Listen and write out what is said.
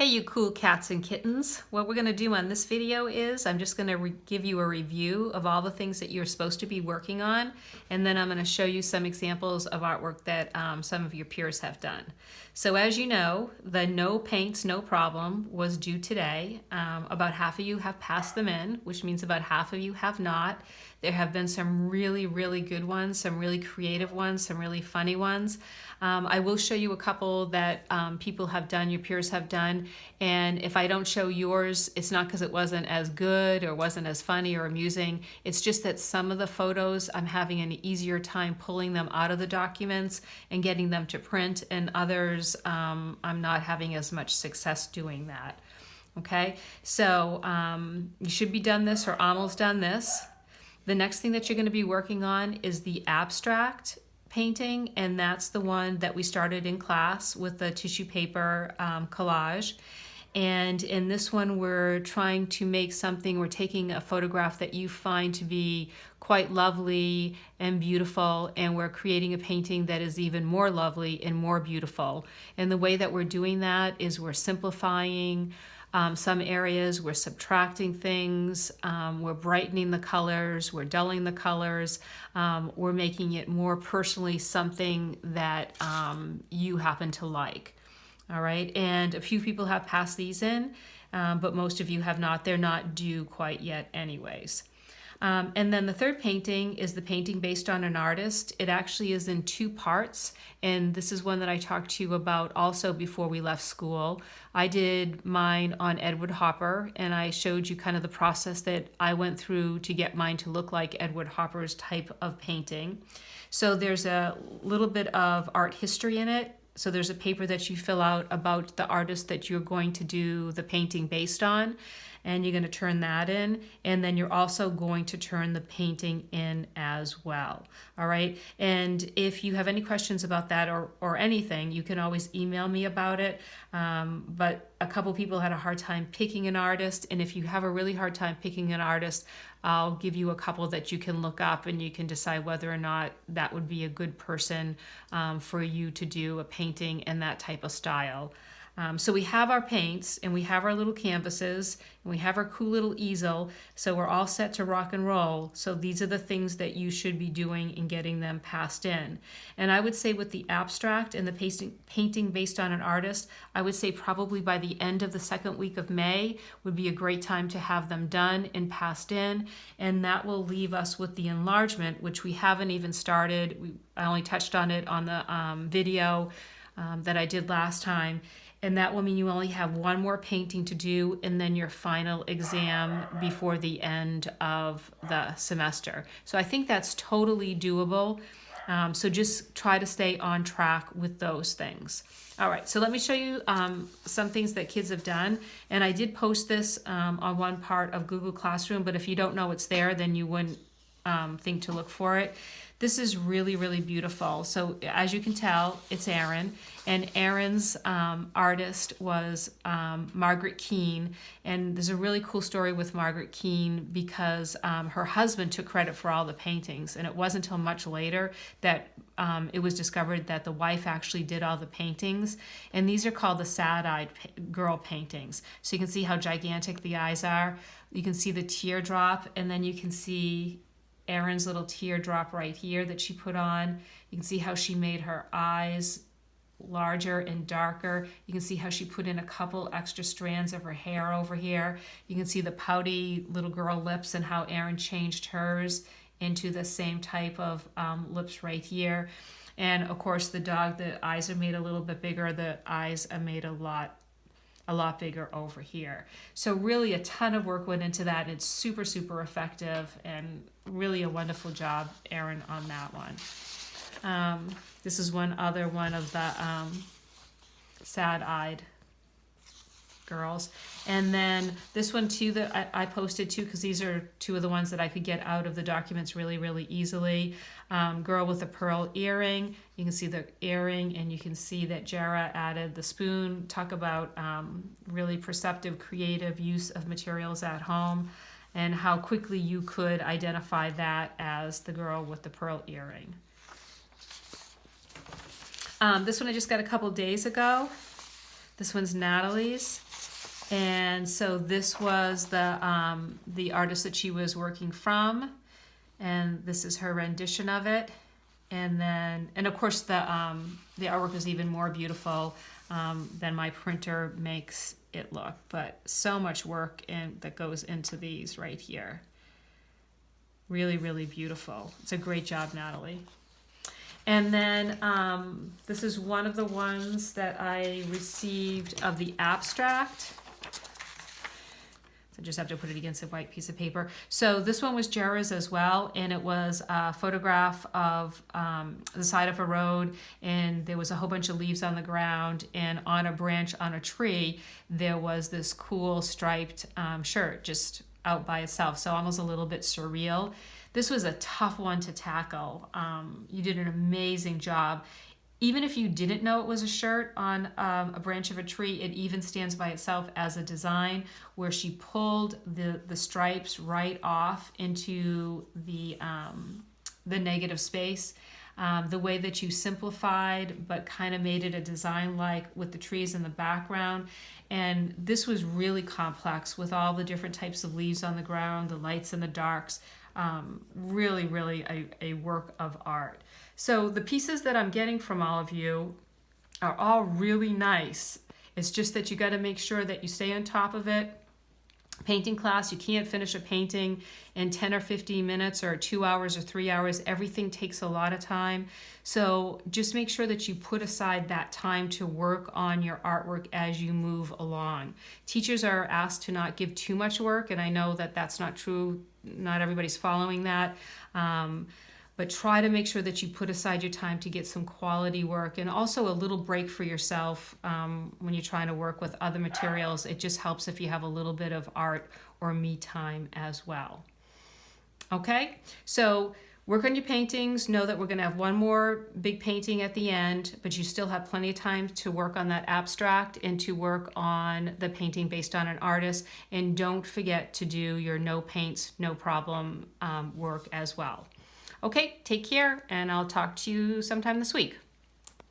Hey you cool cats and kittens. What we're going to do on this video is I'm just going to give you a review of all the things that you're supposed to be working on, and then I'm going to show you some examples of artwork that some of your peers have done. So as you know, the No Paints, No Problem was due today. About half of you have passed them in, which means about half of you have not. There have been some really, really good ones, some really creative ones, some really funny ones. I will show you a couple that people have done, your peers have done, and if I don't show yours, it's not because it wasn't as good or wasn't as funny or amusing. It's just that some of the photos I'm having an easier time pulling them out of the documents and getting them to print, and others I'm not having as much success doing that. Okay, so you should be done this or almost done this. The next thing that you're going to be working on is the abstract painting, and that's the one that we started in class with the tissue paper collage. And in this one, we're trying to make something, we're taking a photograph that you find to be quite lovely and beautiful, and we're creating a painting that is even more lovely and more beautiful. And the way that we're doing that is we're simplifying some areas, we're subtracting things, we're brightening the colors, we're dulling the colors, we're making it more personally something that you happen to like. All right, and a few people have passed these in, but most of you have not. They're not due quite yet anyways. And then the third painting is the painting based on an artist. It actually is in two parts, and this is one that I talked to you about also before we left school. I did mine on Edward Hopper, and I showed you kind of the process that I went through to get mine to look like Edward Hopper's type of painting. So there's a little bit of art history in it. So there's a paper that you fill out about the artist that you're going to do the painting based on, and you're going to turn that in, and then you're also going to turn the painting in as well. All right, and if you have any questions about that or anything, you can always email me about it. But a couple people had a hard time picking an artist, and if you have a really hard time picking an artist, I'll give you a couple that you can look up, and you can decide whether or not that would be a good person for you to do a painting in that type of style. So we have our paints, and we have our little canvases, and we have our cool little easel, so we're all set to rock and roll. So these are the things that you should be doing in getting them passed in. And I would say with the abstract and the painting based on an artist, I would say probably by the end of the second week of May would be a great time to have them done and passed in, and that will leave us with the enlargement, which we haven't even started. I only touched on it on the video that I did last time. And that will mean you only have one more painting to do, and then your final exam before the end of the semester. So I think that's totally doable. So just try to stay on track with those things. All right, so let me show you some things that kids have done. And I did post this on one part of Google Classroom, but if you don't know it's there, then you wouldn't think to look for it. This is really, really beautiful. So as you can tell, it's Erin, and Erin's artist was Margaret Keane. And there's a really cool story with Margaret Keane because her husband took credit for all the paintings, and it wasn't until much later that it was discovered that the wife actually did all the paintings. And these are called the Sad-Eyed Girl paintings. So you can see how gigantic the eyes are. You can see the teardrop, and then you can see Erin's little teardrop right here that she put on. You can see how she made her eyes larger and darker. You can see how she put in a couple extra strands of her hair over here. You can see the pouty little girl lips and how Erin changed hers into the same type of lips right here. And of course the dog, the eyes are made a little bit bigger. The eyes are made a lot bigger over here. So really a ton of work went into that, and it's super, super effective, and really a wonderful job, Erin, on that one. This is one of the sad-eyed girls. And then this one too that I posted too, because these are two of the ones that I could get out of the documents really, really easily. Girl with a pearl earring. You can see the earring, and you can see that Jara added the spoon. Talk about really perceptive, creative use of materials at home, and how quickly you could identify that as the girl with the pearl earring. This one I just got a couple days ago. This one's Natalie's. And so this was the artist that she was working from, and this is her rendition of it. And then, and of course, the artwork is even more beautiful than my printer makes it look. But so much work that goes into these right here. Really, really beautiful. It's a great job, Natalie. And then this is one of the ones that I received of the abstract. So I just have to put it against a white piece of paper. So this one was Jera's as well, and it was a photograph of the side of a road, and there was a whole bunch of leaves on the ground, and on a branch on a tree, there was this cool striped shirt just out by itself, so almost a little bit surreal. This was a tough one to tackle. You did an amazing job. Even if you didn't know it was a shirt on a branch of a tree, it even stands by itself as a design where she pulled the stripes right off into the negative space. The way that you simplified but kind of made it a design like with the trees in the background. And this was really complex with all the different types of leaves on the ground, the lights and the darks. Really, really a work of art. So the pieces that I'm getting from all of you are all really nice. It's just that you got to make sure that you stay on top of it. Painting class, you can't finish a painting in 10 or 15 minutes or 2 hours or 3 hours. Everything takes a lot of time. So just make sure that you put aside that time to work on your artwork as you move along. Teachers are asked to not give too much work, and I know that that's not true. Not everybody's following that. But try to make sure that you put aside your time to get some quality work, and also a little break for yourself when you're trying to work with other materials. It just helps if you have a little bit of art or me time as well. Okay, so work on your paintings. Know that we're going to have one more big painting at the end, but you still have plenty of time to work on that abstract and to work on the painting based on an artist. And don't forget to do your no paints, no problem work as well. Okay, take care, and I'll talk to you sometime this week.